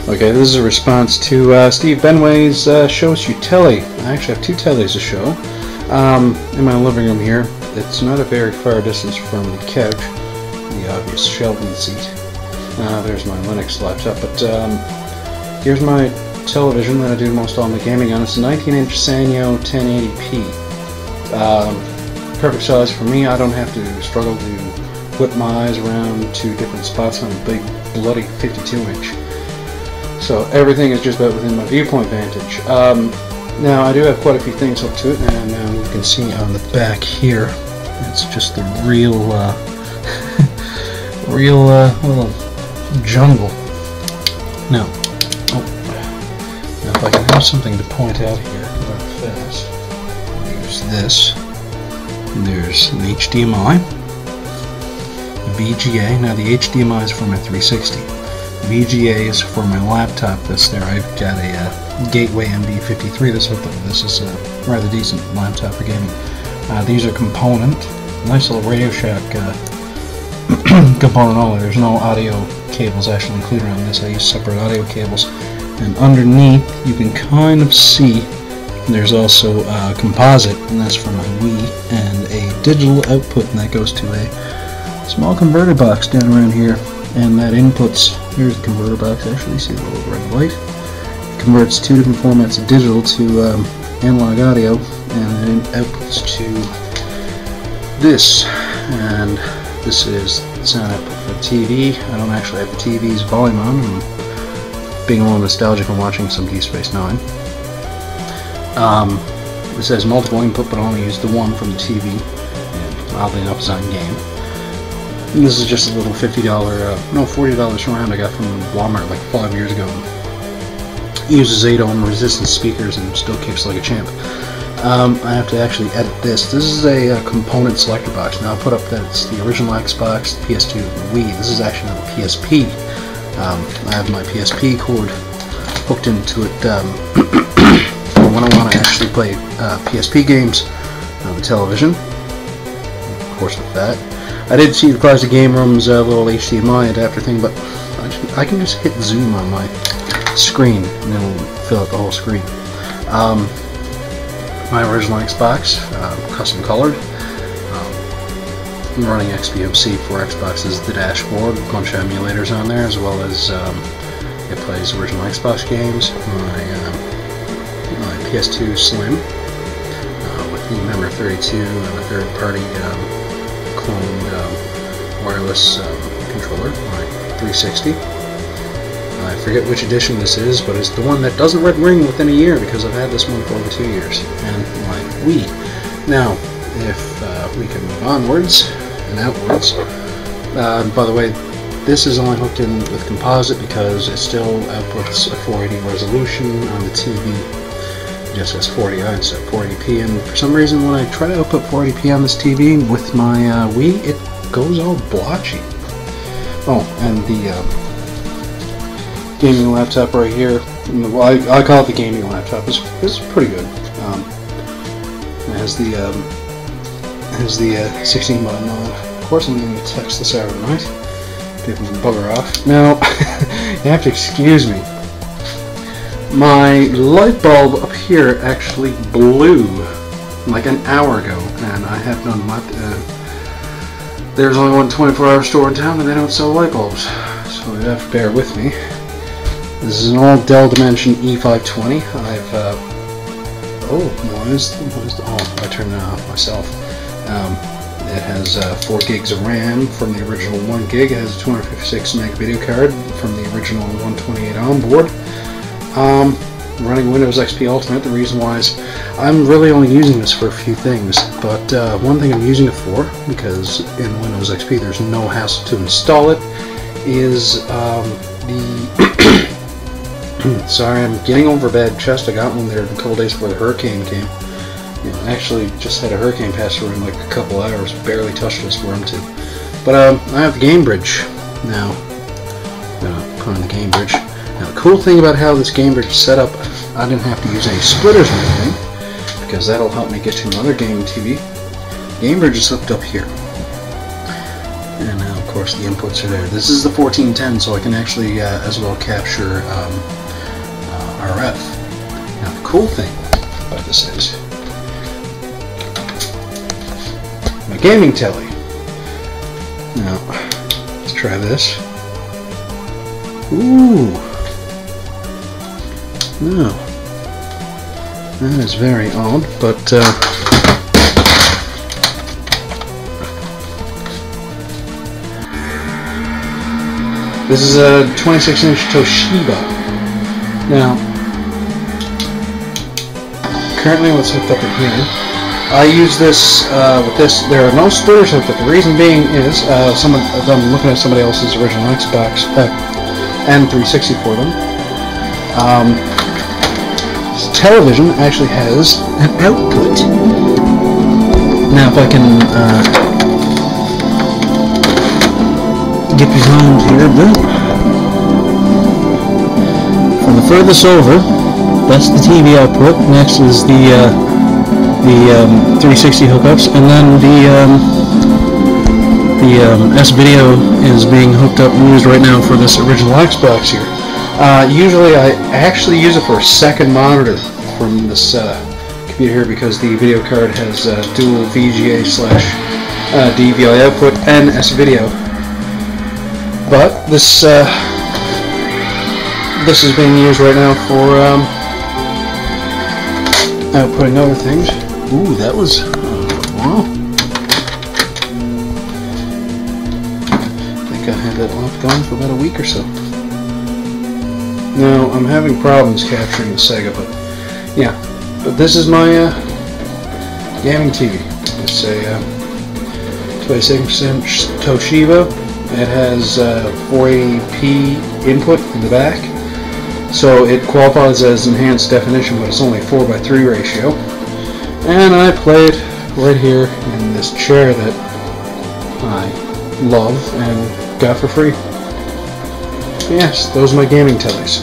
Okay, this is a response to Steve Benway's Shows You Telly. I actually have two Tellys to show. In my living room here. It's not a very far distance from the couch, the obvious shelving seat. There's my Linux laptop, but here's my television that I do most all my gaming on. It's a 19-inch Sanyo 1080p. Perfect size for me. I don't have to struggle to whip my eyes around to different spots on a big bloody 52-inch. So everything is just about within my viewpoint vantage. Now I do have quite a few things hooked to it, and you can see on the back here, it's just the real, little jungle. Now if I can have something to point out here real fast, there's this. There's an HDMI, VGA. Now the HDMI is for my 360. VGA is for my laptop that's there. I've got a Gateway MB53 that's hooked up with this. It's a rather decent laptop for gaming. These are component. Nice little Radio Shack component only. There's no audio cables actually included on this. I use separate audio cables. And underneath you can kind of see there's also composite, and that's for my Wii, and a digital output, and that goes to a small converter box down around here. And that inputs, here's the converter box, actually, see the little red light. It converts two different formats of digital to analog audio, and it outputs to this. And this is the sound output for the TV. I don't actually have the TV's volume on. I'm being a little nostalgic and watching some Deep Space Nine. It says multiple input, but I only use the one from the TV. And oddly enough, it's on game. And this is just a little $40 surround I got from Walmart like 5 years ago. It uses 8 ohm resistance speakers and still kicks like a champ. I have to actually edit this. This is a component selector box. Now I put up that it's the original Xbox, the PS2, and the Wii. This is actually not a PSP. I have my PSP cord hooked into it when I want to actually play PSP games on the television. Of course with that. I did see the Closet Game Room's little HDMI adapter thing, but I can just hit zoom on my screen and it'll fill out the whole screen. My original Xbox, custom colored. I'm running XBMC for Xbox's the dashboard, a bunch of emulators on there, as well as it plays original Xbox games. My PS2 Slim with the Member 32 and a third-party cloned wireless controller, my 360. I forget which edition this is, but it's the one that doesn't red ring within a year because I've had this one for over 2 years. And my Wii. Now, if we can move onwards and outwards. By the way, this is only hooked in with composite because it still outputs a 480 resolution on the TV. It just says 40i instead of 480p, and for some reason when I try to output 480p on this TV with my Wii, it goes all blotchy. Oh, and the gaming laptop right here, well, I call it the gaming laptop, it's pretty good. It has the 16 button on. Of course I'm getting a text this hour of the night. People can bugger off. Now, you have to excuse me. My light bulb up here actually blew like an hour ago, and I have done there's only one 24-hour store in town and they don't sell light bulbs, so you have to bear with me. This is an old Dell Dimension E520. I turned it off myself. It has 4 gigs of RAM from the original 1 gig. It has a 256 meg video card from the original 128 onboard. Running Windows XP Ultimate. The reason why is I'm really only using this for a few things, but one thing I'm using it for, because in Windows XP there's no hassle to install it, is sorry, I'm getting over a bad chest. I got one there a couple days before the hurricane came. I actually just had a hurricane pass through in like a couple hours, barely touched this worm too. But I have the Game Bridge now. I'm gonna put on the Game Bridge. Now the cool thing about how this Game Bridge is set up, I didn't have to use any splitters or anything, because that'll help me get to another gaming TV. Game Bridge is hooked up here. And now of course the inputs are there. This is the 1410, so I can actually as well capture RF. Now the cool thing about this is my gaming telly. Now let's try this. Ooh, no, that is very odd, but this is a 26-inch Toshiba. Now, currently what's hooked up in here, I use this with this. There are no splitters hooked up. The reason being is I'm looking at somebody else's original Xbox and 360 for them. This television actually has an output. Now, if I can get these homes here, but from the furthest over, that's the TV output. Next is the 360 hookups, and then the S-Video is being hooked up and used right now for this original Xbox here. Usually I actually use it for a second monitor from this computer here because the video card has dual VGA/DVI output and S-Video. But this is being used right now for outputting other things. Ooh, that was wow. I think I had that lamp going for about a week or so. Now I'm having problems capturing the Sega, but yeah. But this is my gaming TV. It's a 26-inch Toshiba. It has 480p input in the back, so it qualifies as enhanced definition, but it's only a 4:3 ratio. And I play it right here in this chair that I love and got for free. Yes, those are my gaming tellies.